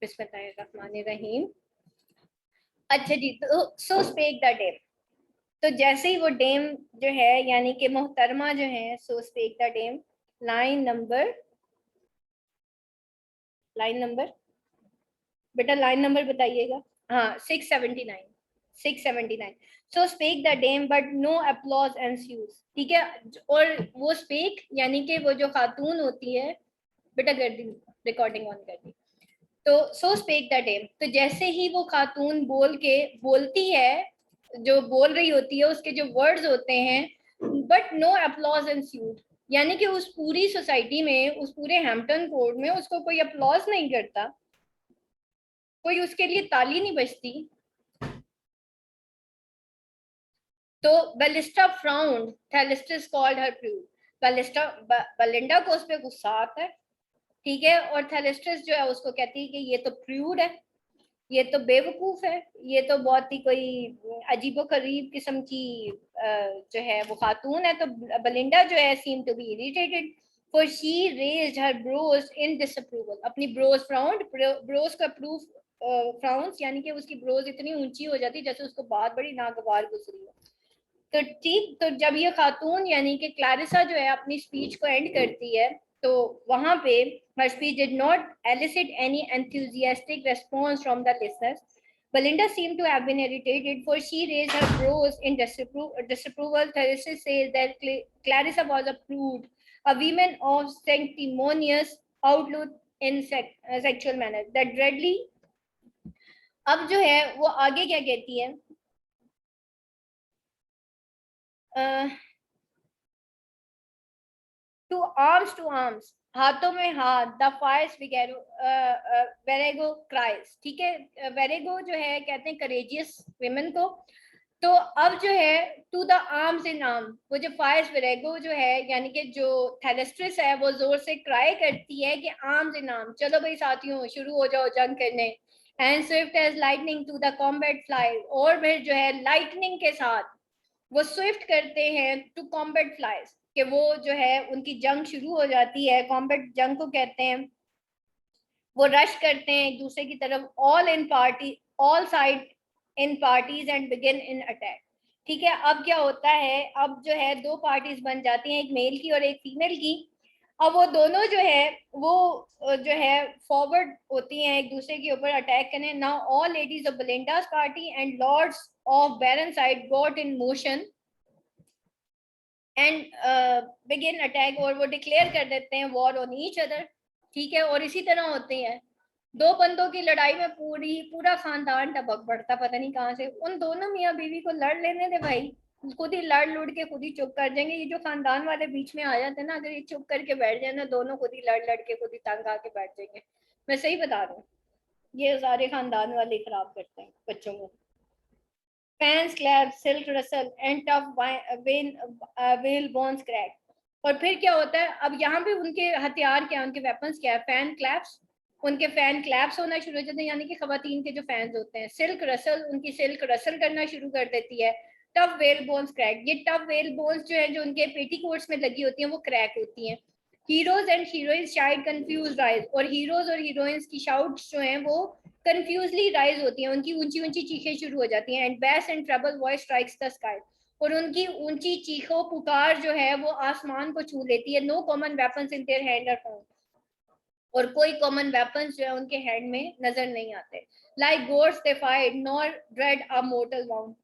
बिस्मिल्लाहिर्रहमानिर्रहीम। अच्छा जी, तो सो स्पेक द डेम। तो जैसे ही वो डेम जो है यानी कि मोहतरमा जो है, so spake the dame, line number बेटा लाइन नंबर बताइएगा। हाँ, 679, 679। So spake the dame but no applause ensues. ठीक है, और वो स्पेक यानी कि वो जो खातून होती है, बेटा कर दी रिकॉर्डिंग ऑन कर दी। तो सो स्पेक द डेम, तो जैसे ही वो खातून बोलती है, जो बोल रही होती है, उसके जो वर्ड्स होते हैं, बट नो अपलॉज एंस्यूड, यानी कि उस पूरी सोसाइटी में, उस पूरे हैम्पटन कोर्ट में उसको कोई अपलॉज नहीं करता, कोई उसके लिए ताली नहीं बजती। तो बेलिस्टा फ्राउंड, थैलिस्टिस कॉल्ड हर प्रूड। बेलिंडा को उस पर गुस्सा आता है, ठीक है, और थैलिस्टिस जो है उसको कहती है कि ये तो प्रूड है, ये तो बेवकूफ है, ये तो बहुत ही कोई अजीबो करीब किस्म की जो है वो खातून है। तो बेलिंडा जो है seem to be irritated, for she raised her brows in disapproval. अपनी ब्रोज फ्राउंड, ब्रोज का प्रूफ फ्राउंस यानी कि उसकी ब्रोज इतनी ऊंची हो जाती जैसे उसको बहुत बड़ी नागवार गुजरी हो। तो ठीक, तो जब ये खातून यानी कि क्लैरिसा जो है अपनी स्पीच को एंड करती है, तो वहां पे her speech did not elicit any enthusiastic response from the listeners. Belinda seemed to have been irritated, for she raised her brows in disapproval. Theresa says that Clarissa was a prude, a woman of sanctimonious outlook in sexual manner. That dreadly, अब जो है वो आगे क्या कहती है, to arms, हाथों में हाथ, द फायर्स वेरेगो क्राइस। ठीक है, वेरेगो जो है कहते हैं करेजियस विमेन को। तो अब जो है to the arms in arm, वो जो फायर्स वेरेगो जो है यानी कि जो थैलेस्ट्रिस है वो जोर से क्राई करती है कि आर्म्स इन आर्म, चलो भाई साथियों शुरू हो जाओ जंग करने। And swift as lightning to the combat fly, और फिर जो है लाइटनिंग के साथ वो स्विफ्ट करते हैं टू कॉम्बैट फ्लाइज, कि वो जो है उनकी जंग शुरू हो जाती है, कॉम्बैट जंग को कहते हैं। वो रश करते हैं एक दूसरे की तरफ, all side in parties and begin in attack. ठीक है, अब क्या होता है, अब जो है दो पार्टीज बन जाती हैं, एक मेल की और एक फीमेल की। अब वो दोनों जो है वो जो है फॉरवर्ड होती हैं एक दूसरे के ऊपर अटैक करने। Now all ladies of Belinda's party and lords of baron side got in motion and begin attack, और वो डिक्लेयर कर देते हैं वॉर ऑन ईच अदर। ठीक है, और इसी तरह होते हैं दो बंदों की लड़ाई में पूरा खानदान टपक पड़ता, पता नहीं कहाँ से। उन दोनों मियाँ बीवी को लड़ लेने दे भाई, खुद ही लड़ लुड़ के खुद ही चुप कर जाएंगे। ये जो खानदान वाले बीच में आ जाते हैं ना, अगर ये चुप करके बैठ जाए ना, दोनों खुद ही लड़ लड़ के खुद ही तंग आके बैठ जाएंगे। मैं सही बता रहा हूँ, ये सारे खानदान वाले खराब करते हैं बच्चों को। Fans clap, silk Russell and tough well bones crack. और फिर क्या होता है, अब यहाँ पे उनके हथियार क्या, उनके वेपन्स क्या है, फैन क्लैप्स, उनके फैन क्लैप्स होना शुरू हो जाते हैं, यानी कि खवातीन के जो फैंस होते हैं। सिल्क रसल, उनकी सिल्क रसल करना शुरू कर देती है। टफ वेल बोन्स क्रैक, ये टफ वेल बोन्स जो है जो उनके पेटीकोट्स में लगी होती हैं वो क्रैक होती हैं। Heroes and heroines shied confuse rise, और हीरोज और हीरोइंस की शाउट्स जो हैं वो कंफ्यूजली राइज होती हैं, उनकी ऊंची ऊंची चीखें शुरू हो जाती हैं। And bass and treble voice strikes the sky, और उनकी ऊंची चीखों पुकार जो है वो आसमान को छू लेती है। No common weapons in their hand are found, और कोई कॉमन वेपन्स जो है उनके हैंड में नजर नहीं आते। Like gods they fight not dread a mortar wound,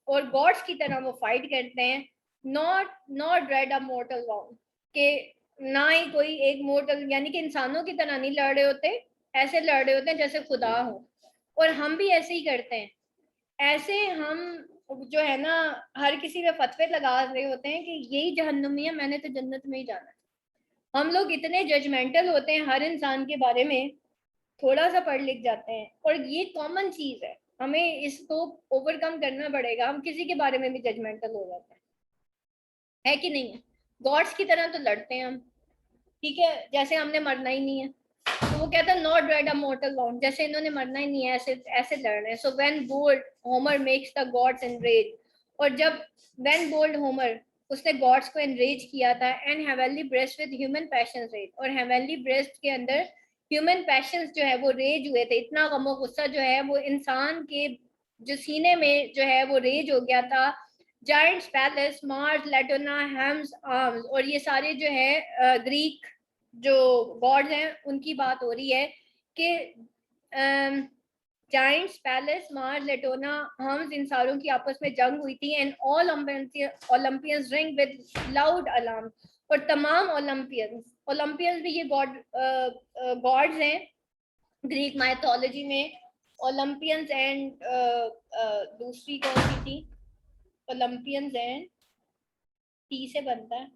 और गॉड्स की तरह वो फाइट करते हैं, not dread a mortar wound, के ना ही कोई एक मोर्टल यानी कि इंसानों की तरह नहीं लड़ रहे होते, ऐसे लड़ रहे होते हैं जैसे खुदा हो। और हम भी ऐसे ही करते हैं, ऐसे हम जो है ना हर किसी पे फतवे लगा रहे होते हैं कि यही जहन्नुमी है, मैंने तो जन्नत में ही जाना है। हम लोग इतने जजमेंटल होते हैं हर इंसान के बारे में, थोड़ा सा पढ़ लिख जाते हैं, और ये कॉमन चीज है, हमें इसको ओवरकम करना पड़ेगा। हम किसी के बारे में भी जजमेंटल हो जाते हैं, है कि नहीं है? गॉड्स की तरह तो लड़ते हैं हम, ठीक है, जैसे हमने मरना ही नहीं है। तो वो कहता है not red a mortar wound, जैसे इन्होंने मरना ही नहीं है, ऐसे ऐसे लड़ रहे हैं। So when bold Homer makes the gods enrage, और जब व्हेन बोल्ड होमर, उसने गॉड्स को एनरेज किया था। And heavenly breast with human passion rage, और हेवनली ब्रेस्ट के अंदर ह्यूमन पैशंस जो है वो रेज हुए थे, इतना गमो गुस्सा जो है वो इंसान के जो सीने में जो है वो रेज हो गया था। जायंट्स पैलेस, मार्स, लेटोना, हेम्स, आर्म्स, और ये सारे जो है ग्रीक जो गॉड्स हैं उनकी बात हो रही है कि जायंट्स पैलेस, मार्स, लेटोना, हम्स, इन सारों की आपस में जंग हुई थी। And all Olympians ring with loud alarm, और तमाम ओलंपियंस भी ये गॉड्स हैं ग्रीक माइथोलॉजी में। ओलंपियंस एंड दूसरी कौन सी थी? ओलंपियंस एंड टी से बनता है।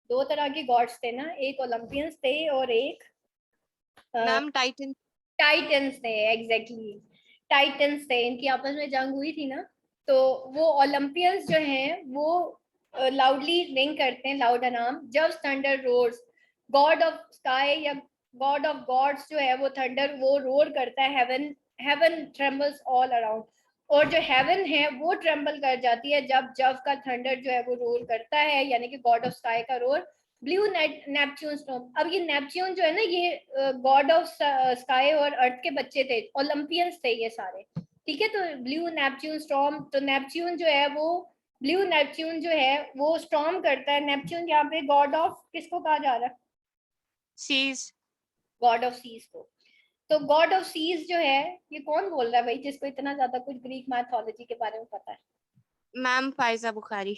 दो तरह के गॉड्स थे ना, एक ओलंपियंस थे और एक मैम टाइटन। टाइटन्स थे, एग्जैक्टली टाइटन्स थे, इनकी आपस में जंग हुई थी ना। तो वो ओलंपियंस जो हैं वो लाउडली रिंग करते हैं, लाउड अलार्म, जब thunder roars. God of sky या गॉड ऑफ गॉड्स जो है वो थंडर वो रोर करता है, heaven heaven trembles all around, और जो हेवन है वो ट्रेम्बल कर जाती है जब जब का थंडर जो है वो रोर करता है, यानी कि गॉड ऑफ स्काई का रोर। ब्लू नेपच्यून स्टॉर्म, अब ये नेपच्यून जो है ना ये गॉड ऑफ स्काई और अर्थ के बच्चे थे, ओलंपियंस थे ये सारे, ठीक है। तो ब्लू नेपच्यून स्टॉर्म, तो नेपच्यून जो है वो ब्लू नेपच्यून जो है वो स्टॉर्म करता है। नेपच्यून यहाँ पे गॉड ऑफ किसको कहा जा रहा है? सीज। गॉड ऑफ सीज को। तो गॉड ऑफ सीज जो है ये कौन बोल रहा है भाई, जिसको इतना ज्यादा कुछ ग्रीक मैथोलॉजी के बारे में पता है? मैम फायजा बुखारी।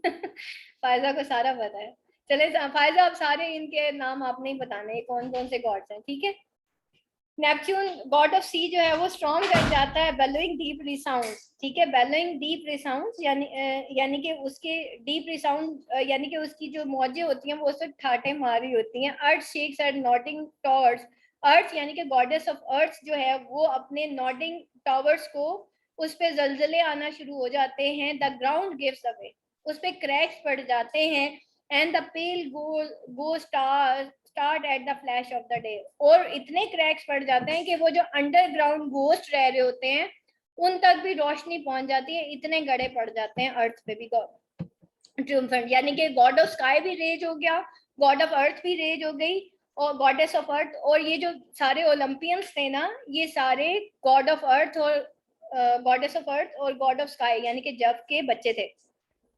फायजा को सारा पता है। चले फायजा, अब सारे इनके नाम आपने ही बताने कौन कौन से गॉड्स हैं, ठीक है। नेपच्यून गॉड ऑफ सी जो है वो स्ट्रॉन्ग कर जाता है, बेलोइंग डीप रिसाउंड्स, ठीक है। बेलोइंग डीप रिसाउंड्स यानी कि उसके डीप रिसाउंड यानी कि उसकी जो मौजें होती हैं वो उससे ठाटे मारी होती हैं। अर्थ शेक्स एंड नॉटिंग टॉवर्स, अर्थ यानी कि गॉडेस ऑफ अर्थ जो है वो अपने नॉटिंग टॉवर्स को, उस पे जलजले आना शुरू हो जाते हैं। द ग्राउंड गिव्स अवे, उस पे क्रैक्स पड़ जाते हैं। And the pale go start at the flash of the day, और इतने क्रैक्स पड़ जाते हैं कि वो जो अंडरग्राउंड गोस्ट रह रहे होते हैं उन तक भी रोशनी पहुंच जाती है, इतने गड़े पड़ जाते हैं अर्थ पे भी। ट्रिumphant यानी कि गॉड ऑफ स्काई भी रेज हो गया, गॉड ऑफ अर्थ भी रेज हो गई, और गॉडेस ऑफ अर्थ, और ये जो सारे ओलंपियंस थे ना ये सारे गॉड ऑफ अर्थ और गॉडेस ऑफ अर्थ और गॉड ऑफ स्काई यानी कि जब के बच्चे थे,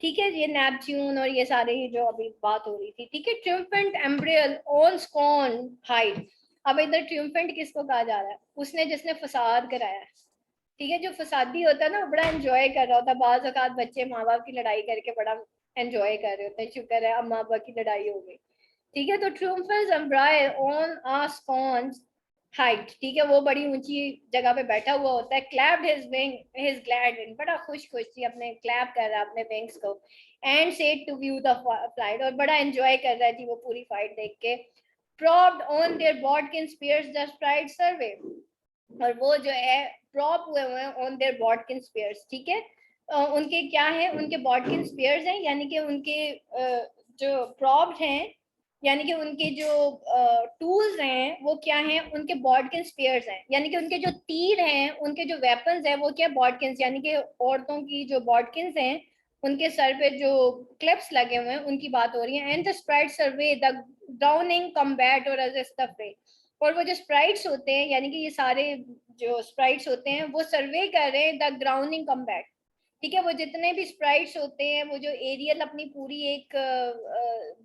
ठीक है। ये नेपच्यून और ये सारे जो अभी बात हो रही थी, ठीक है। ट्रिumphant एम्ब्रियल ऑन स्कॉन हाइट, अब इधर ट्रिumphant किसको कहा जा रहा है? उसने जिसने फसाद कराया, ठीक है। जो फसादी होता है ना वो बड़ा एंजॉय कर रहा होता है, बाज औकात बच्चे माँ बाप की लड़ाई करके बड़ा एंजॉय कर रहे होते हैं, शुक्र है अब माँ बाप की लड़ाई हो गई, ठीक है। तो ट्रिumphant एम्ब्रायल ऑन आ स्कॉन हाइट, ठीक है, वो बड़ी ऊंची जगह पे बैठा हुआ होता है। Clapped his wing, his glad wing, बड़ा खुश खुश थी अपने क्लैप कर रहा है अपने विंग्स को। And said to view the flight, और बड़ा एंजॉय कर रहा थी वो पूरी फाइट देख के। Propped on their bodkin spears the sprite survey, और वो जो है प्रॉप हुए हुए हैं ऑन देयर बॉडकिन स्पीयर्स, ठीक है। उनके क्या है, उनके बॉडकिन स्पीयर्स हैं, यानी कि उनके जो प्रॉप्ड हैं, यानी कि उनके जो टूल्स हैं वो क्या हैं, उनके बॉडकिन स्पीयर्स हैं, यानी कि उनके जो तीर हैं, उनके जो वेपन्स हैं वो क्या बॉडकिन्स, यानी कि औरतों की जो बॉडकिन्स हैं उनके सर पे जो क्लिप्स लगे हुए हैं उनकी बात हो रही है। And the sprite survey the drowning combat और और वो जो स्प्राइट्स होते हैं, यानी कि ये सारे जो स्प्राइट्स होते हैं वो सर्वे कर रहे हैं द ग्राउंडिंग कम्बैट, ठीक है। वो जितने भी स्प्राइट्स होते हैं, वो जो एरियल अपनी पूरी एक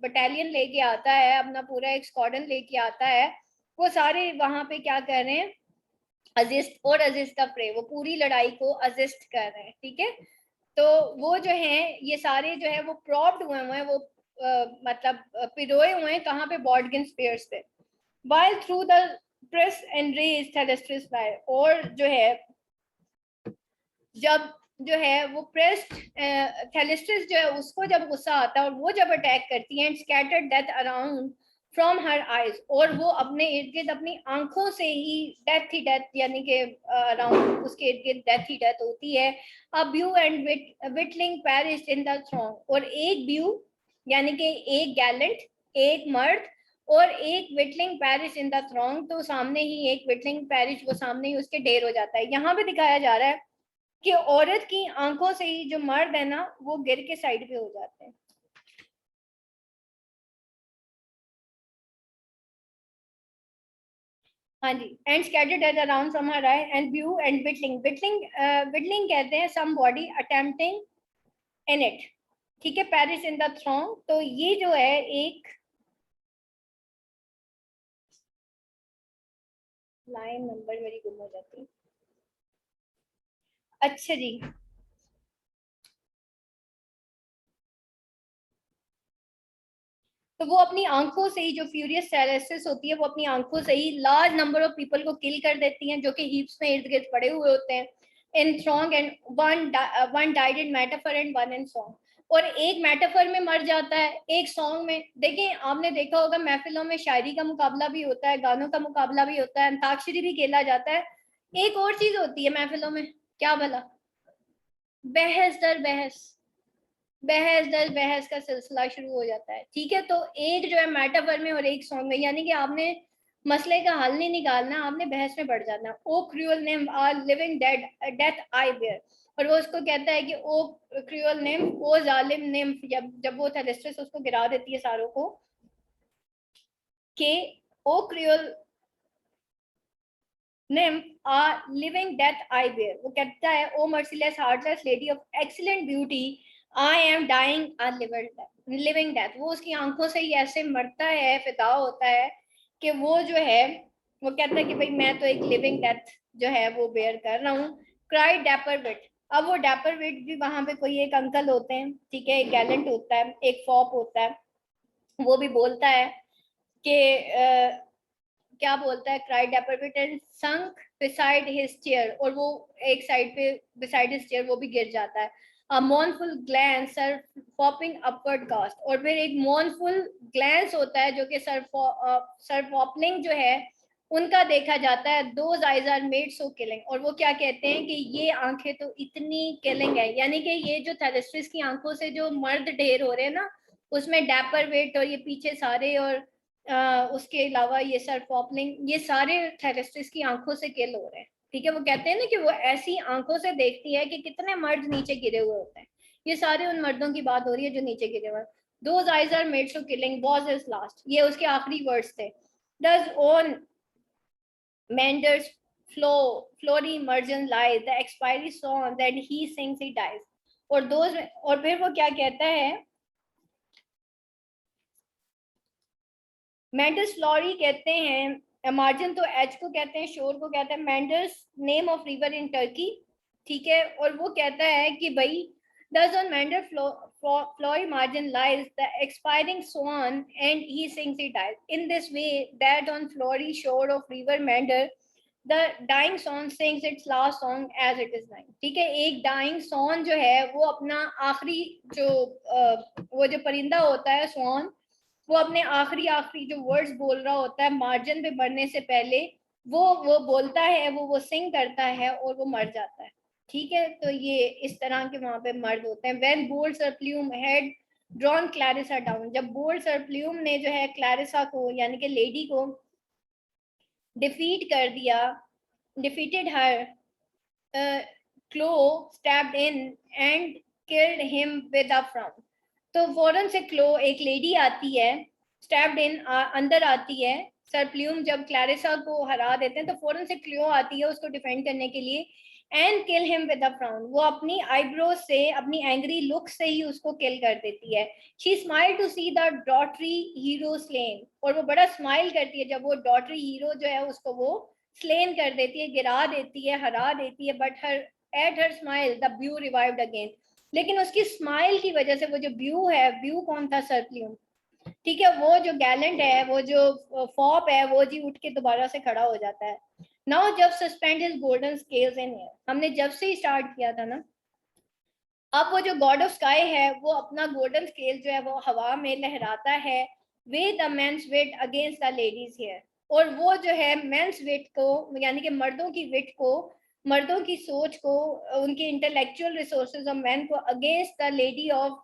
बटालियन लेके आता है, अपना पूरा एक स्क्वाड्रन लेके आता है, वो सारे वहां पे क्या कर रहे हैं, अजिस्ट और अजिस्ट द प्रे, वो पूरी लड़ाई को अजिस्ट कर रहे हैं, ठीक है। तो वो जो है ये सारे जो है वो प्रॉप्ड हुए हुए हैं, वो मतलब पिरोए हुए हैं कहाँ पे, बॉडगिन स्पीयर्स पे। while through the press and raise Thalestris fire, और जो है जब जो है वो प्रेस्ड थैलेस्ट्रिस जो है उसको जब गुस्सा आता है और वो जब अटैक करती है, and scattered death around from her eyes, और वो अपने इर्द गिर्द अपनी आंखों से ही डेथ ही डेथ, यानी कि अराउंड उसके इर्द गिर्द डेथ ही डेथ होती है। A beau and witling perish in the throng, और एक ब्यू यानी कि एक गैलेंट, एक मर्द, और एक विटलिंग पैरिश इन द थ्रोंग, तो सामने ही एक विटलिंग पैरिश वो सामने ही उसके ढेर हो जाता है। यहाँ पे दिखाया जा रहा है कि औरत की आंखों से ही जो मर्द है ना वो गिर के साइड पे हो जाते हैं। हाँ जी, and scattered at around from her eye and beau and witling, witling कहते हैं somebody attempting in it, ठीक है, पेरिस इन द थ्रॉन्ग। तो ये जो है एक लाइन नंबर मेरी गुम हो जाती है। अच्छा जी, तो वो अपनी आंखों से ही, जो फ्यूरियस सेलेसिस होती है, वो अपनी आंखों से ही लार्ज नंबर ऑफ पीपल को किल कर देती हैं, जो कि हीप्स में इर्द गिर्द पड़े हुए होते हैं in throng, and one died in metaphor and one in song. और एक मेटाफर में मर जाता है, एक सॉन्ग में। देखिए आपने देखा होगा महफिलों में शायरी का मुकाबला भी होता है, गानों का मुकाबला भी होता है, अंताक्षरी भी खेला जाता है। एक और चीज होती है महफिलों में, क्या भला? बहस दर बहस, बहस दर बहस का सिलसिला शुरू हो जाता है, ठीक है। तो एक जो है मेटाफर में और एक सॉन्ग में, यानी कि आपने मसले का हल नहीं निकालना, आपने बहस में बढ़ जाना। O cruel name are living dead death I bear, और वो उसको कहता है कि ओ क्रूअल नेम, ओ जालिम नेम, जब जब वो थेलेस्ट्रस उसको गिरा देती है सारों को, कि O cruel name are living death I bear, वो कहता है O merciless heartless lady of excellent beauty I am dying a living death. वो उसकी आंखों से ही ऐसे मरता है, फिदा होता है कि वो जो है, वो कहता है कि भाई मैं तो एक लिविंग डेथ जो है वो बेयर कर रहा हूँ। क्राई डैपर विट, अब वो डैपर विट भी वहां पे कोई एक अंकल होते हैं, ठीक है, एक गैलेंट होता है, एक फॉप होता है, वो भी बोलता है कि क्या बोलता है, cried Dapperwit and sunk beside his chair, और वो एक साइड पे बिसाइड हिज चेयर वो भी गिर जाता है। A mournful glance Sir Fopling upward cast, और फिर एक मॉर्नफुल ग्लैंस होता है जो कि सर पॉपलिंग जो है उनका देखा जाता है। Those eyes are made so killing, और वो क्या कहते हैं कि ये आंखें तो इतनी किलिंग है, यानी कि ये जो थैलेस्ट्रिस की आंखों से जो मर्द ढेर हो रहे हैं ना, उसमें डैपर वेट और ये पीछे सारे, और उसके अलावा ये सर पॉपलिंग, ये सारे थैलेस्ट्रिस की आंखों से किल हो रहे हैं, ठीक है। वो कहते हैं ना कि वो ऐसी आंखों से देखती है कि कितने मर्द नीचे गिरे हुए होते हैं, ये सारे उन मर्दों की बात हो रही है जो नीचे गिरे हुए हैं। Those eyes are made to killing was his last, ये उसके आखिरी वर्ड्स थे। Thus on Meander's flowery margin lies the expiry song that he sings he dies, और दोज, और फिर वो क्या कहता है, मेंडस फ्लोरी कहते हैं, मार्जिन तो एच को कहते हैं, शोर को कहते हैं, Mendes name of river in Turkey, ठीक है। और वो कहता है कि भाई does on Mander Flory margin lies the expiring swan and he sings he dies. In this way that on Flory shore of river Mander the dying swan sings its last song as it is dying, ठीक है। एक dying swan जो है वो अपना आखिरी जो वो जो परिंदा होता है swan, वो अपने आखिरी आखिरी जो वर्ड्स बोल रहा होता है मार्जिन पे बढ़ने से पहले, वो बोलता है, वो सिंग करता है और वो मर जाता है, ठीक है। तो ये इस तरह के वहां पे मर्द होते हैं। When bold sir Plume had drawn Clarissa down, जब बोल्ड सर प्लूम ने जो है क्लैरिसा को यानी कि लेडी को डिफीट कर दिया, defeated her, Chloe stabbed in and killed him with a frown. तो फौरन से क्लो एक लेडी आती है, स्टैब्ड इन अंदर आती है, सर प्लूम जब क्लैरिसा को हरा देते हैं तो फौरन से क्लो आती है उसको डिफेंड करने के लिए, and kill him with a frown, वो अपनी आईब्रो से, अपनी एंग्री लुक से ही उसको किल कर देती है। She smile to see the doughty hero slain, और वो बड़ा स्माइल करती है जब वो डॉटरी हीरो जो है उसको वो स्लेन कर देती है, गिरा देती है, हरा देती है। But her at her smile the view revived again, लेकिन उसकी स्माइल की वजह से वो जो व्यू है, व्यू कौन था, सरप्ल्यूम, ठीक है, वो जो गैलेंट है, वो जो फॉप है, वो जी उठ के दोबारा से खड़ा हो जाता है। नाउ जब suspend his golden scales in air, हमने जब से ही स्टार्ट किया था ना, अब वो जो गॉड ऑफ स्काई है वो अपना गोल्डन स्केल जो है वो हवा में लहराता है, weigh the men's wit against the lady's hair, और वो जो है मेंस वेट को, यानी कि मर्दों की वेट को, मर्दों की सोच को, उनके इंटेलेक्चुअल रिसोर्सेज ऑफ मैन को against the lady of,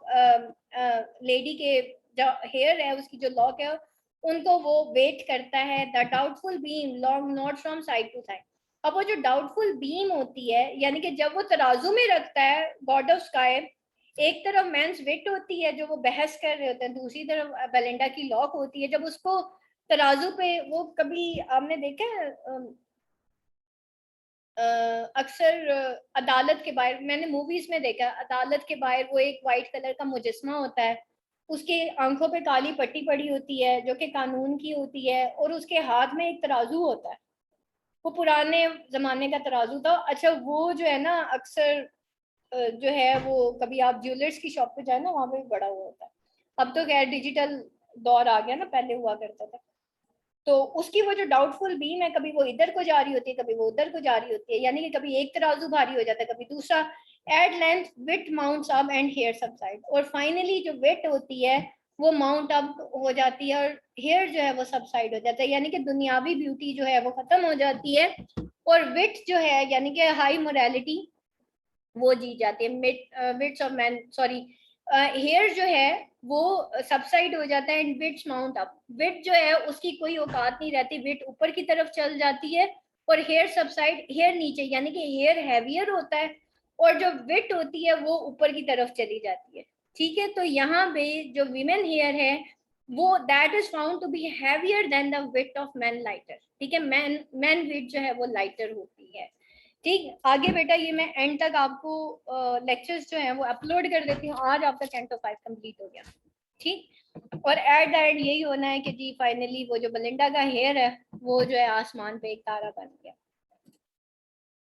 lady के जो हेयर है, उसकी जो लॉक है, उनको वो वेट करता है। The doubtful beam long nods from side to side, अब वो जो डाउटफुल बीम होती है, यानी कि जब वो तराजू में रखता है गॉड ऑफ स्काई, एक तरफ मेंस विट होती है जो वो बहस कर रहे होते हैं, दूसरी तरफ बेलिंडा की लॉक होती है, जब उसको तराजू पे वो कभी आपने देखा है अक्सर अदालत के बाहर, मैंने मूवीज में देखा, अदालत के बाहर वो एक वाइट कलर का मुजस्मा होता है, उसके आंखों पे काली पट्टी पड़ी होती है जो कि कानून की होती है, और उसके हाथ में एक तराजू होता है। वो पुराने जमाने का तराजू था। अच्छा वो जो है ना अक्सर जो है वो कभी आप ज्वेलर्स की शॉप पे जाए ना, वहां पे बड़ा हुआ होता है। अब तो खैर डिजिटल दौर आ गया ना, पहले हुआ करता था। तो उसकी वो जो डाउटफुल बीम है, कभी वो इधर को जा रही होती है, कभी वो उधर को जा रही होती है, यानी कि कभी एक तराजू भारी हो जाता है, कभी दूसरा। At length wit mounts up and hair subside, और फाइनली जो विट होती है वो माउंट अप हो जाती है, और हेयर जो है वो सबसाइड हो जाता है, यानी कि दुनियावी ब्यूटी जो है वो खत्म हो जाती है, और विट जो है यानी कि हाई मोरालिटी वो जी जाती है। Wits of man, sorry, hair जो है वो सबसाइड हो जाता है and wits mount up. Wit जो है उसकी कोई औकात नहीं रहती, विट ऊपर की तरफ चल जाती है, और हेयर सबसाइड, हेयर नीचे, यानी कि हेयर हैवियर होता है, और जो विट होती है वो ऊपर की तरफ चली जाती है। ठीक है, तो यहाँ पे जो वीमेन हेयर है वो that is found to be heavier than the wit of man lighter. ठीक है, मैन मैन विट जो है वो लाइटर होती है। ठीक, आगे बेटा ये मैं एंड तक आपको लेक्चर्स जो हैं वो अपलोड कर देती हूँ। आज आपका कैंटो 5 कंप्लीट हो गया। ठीक, और एट द एंड यही होना है कि जी फाइनली वो जो बलिंडा का हेयर है वो जो है आसमान पे एक तारा बन